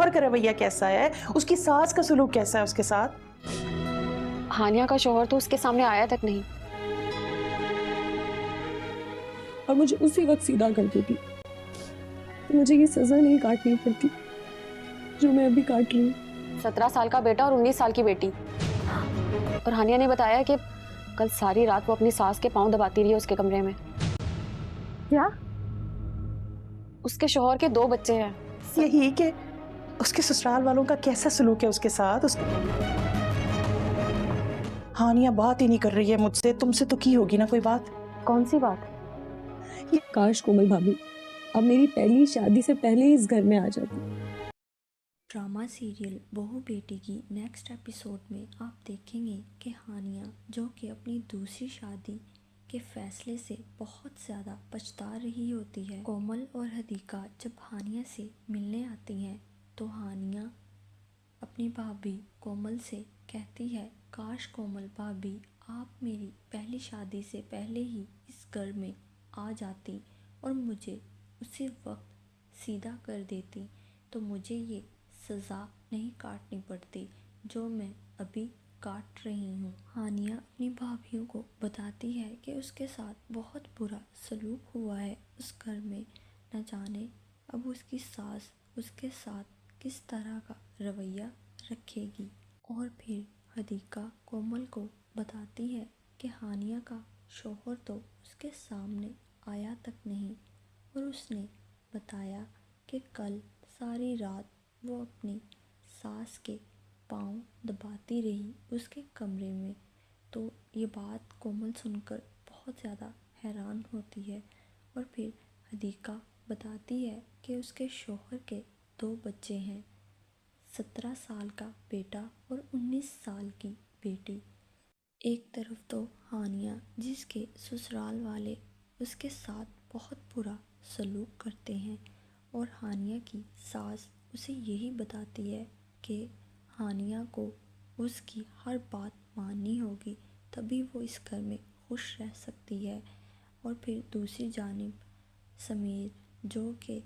شوہر کا رویہ کیسا ہے, اس کی ساس کا سلوک کیسا ہے اس کے ساتھ. ہانیہ کا شوہر تو اس کے سامنے آیا تک نہیں. اور مجھے اسی وقت سیدھا کر دیتی تو مجھے یہ سزا نہیں کاٹنی پڑتی جو میں ابھی کاٹ رہی ہوں. 17 سال کا بیٹا اور 19 سال کی بیٹی. اور ہانیہ نے بتایا کہ کل ساری رات وہ اپنی ساس کے پاؤں دباتی رہی اس کے کمرے میں. کیا اس کے شوہر کے 2 بچے ہیں. یہی کہ اس کے سسرال والوں کا کیسا سلوک ہے اس کے ساتھ. ہانیہ بات ہی نہیں کر رہی ہے مجھ سے, تم سے تو کی ہوگی نا کوئی بات. کون سی بات؟ کاش کومل بھابھی اب میری پہلی شادی سے پہلے ہی اس گھر میں آ جاتی. ڈرامہ سیریل بہو بیٹی کی نیکسٹ ایپیسوڈ میں آپ دیکھیں گے کہ ہانیہ جو کہ اپنی دوسری شادی کے فیصلے سے بہت زیادہ پچھتا رہی ہوتی ہے. کومل اور ہدیکا جب ہانیہ سے ملنے آتی ہیں تو ہانیہ اپنی بھابھی کومل سے کہتی ہے کاش کومل بھابھی آپ میری پہلی شادی سے پہلے ہی اس گھر میں آ جاتی اور مجھے اسی وقت سیدھا کر دیتی تو مجھے یہ سزا نہیں کاٹنی پڑتی جو میں ابھی کاٹ رہی ہوں. ہانیہ اپنی بھابھیوں کو بتاتی ہے کہ اس کے ساتھ بہت برا سلوک ہوا ہے اس گھر میں. نہ جانے اب اس کی ساس اس کے ساتھ کس طرح کا رویہ رکھے گی. اور پھر ہدیکا کومل کو بتاتی ہے کہ ہانیہ کا شوہر تو اس کے سامنے آیا تک نہیں اور اس نے بتایا کہ کل ساری رات وہ اپنی ساس کے پاؤں دباتی رہی اس کے کمرے میں. تو یہ بات کومل سن کر بہت زیادہ حیران ہوتی ہے. اور پھر ہدیکا بتاتی ہے کہ اس کے شوہر کے 2 بچے ہیں, 17 سال کا بیٹا اور 19 سال کی بیٹی. ایک طرف تو ہانیہ جس کے سسرال والے اس کے ساتھ بہت برا سلوک کرتے ہیں اور ہانیہ کی ساس اسے یہی بتاتی ہے کہ ہانیہ کو اس کی ہر بات ماننی ہوگی تبھی وہ اس گھر میں خوش رہ سکتی ہے. اور پھر دوسری جانب سمیر جو کہ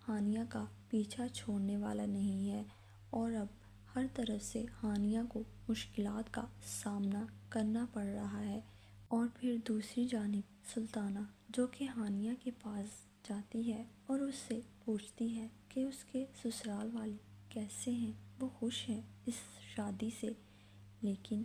ہانیہ کا پیچھا چھوڑنے والا نہیں ہے اور اب ہر طرف سے ہانیہ کو مشکلات کا سامنا کرنا پڑ رہا ہے. اور پھر دوسری جانب سلطانہ جو کہ ہانیہ کے پاس جاتی ہے اور اس سے پوچھتی ہے کہ اس کے سسرال والے کیسے ہیں, وہ خوش ہیں اس شادی سے. لیکن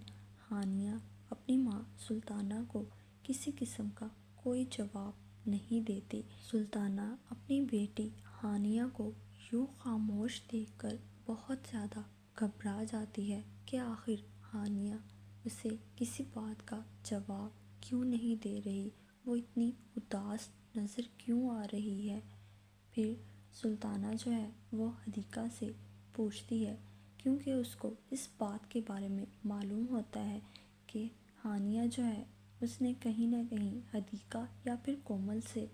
ہانیہ اپنی ماں سلطانہ کو کسی قسم کا کوئی جواب نہیں دیتی. سلطانہ اپنی بیٹی ہانیہ کو یوں خاموش دیکھ کر بہت زیادہ گھبرا جاتی ہے کہ آخر ہانیہ اسے کسی بات کا جواب کیوں نہیں دے رہی, وہ اتنی اداس نظر کیوں آ رہی ہے. پھر سلطانہ جو ہے وہ ہدیکا سے پوچھتی ہے کیونکہ اس کو اس بات کے بارے میں معلوم ہوتا ہے کہ ہانیہ جو ہے اس نے کہیں نہ کہیں ہدیکا یا پھر کومل سے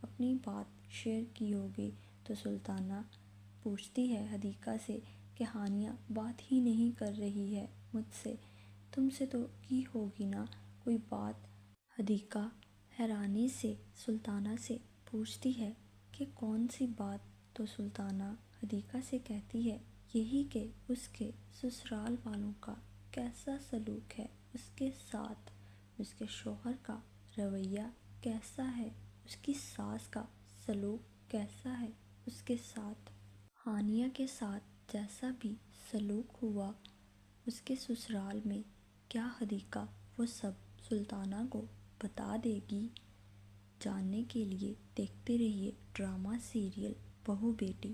اپنی بات شیئر کی ہوگی. تو سلطانہ پوچھتی ہے ہدیکا سے کہ ہانیہ بات ہی نہیں کر رہی ہے مجھ سے, تم سے تو کی ہوگی نا کوئی بات. ہدیکا حیرانی سے سلطانہ سے پوچھتی ہے کہ کون سی بات. تو سلطانہ ہدیکا سے کہتی ہے یہی کہ اس کے سسرال والوں کا کیسا سلوک ہے اس کے ساتھ, اس کے شوہر کا رویہ کیسا ہے, اس کی ساس کا سلوک کیسا ہے اس کے ساتھ. ہانیہ کے ساتھ جیسا بھی سلوک ہوا اس کے سسرال میں, کیا ہدیکا وہ سب سلطانہ کو بتا دے گی؟ جاننے کے لیے دیکھتے رہیے ڈرامہ سیریل بہو بیٹی.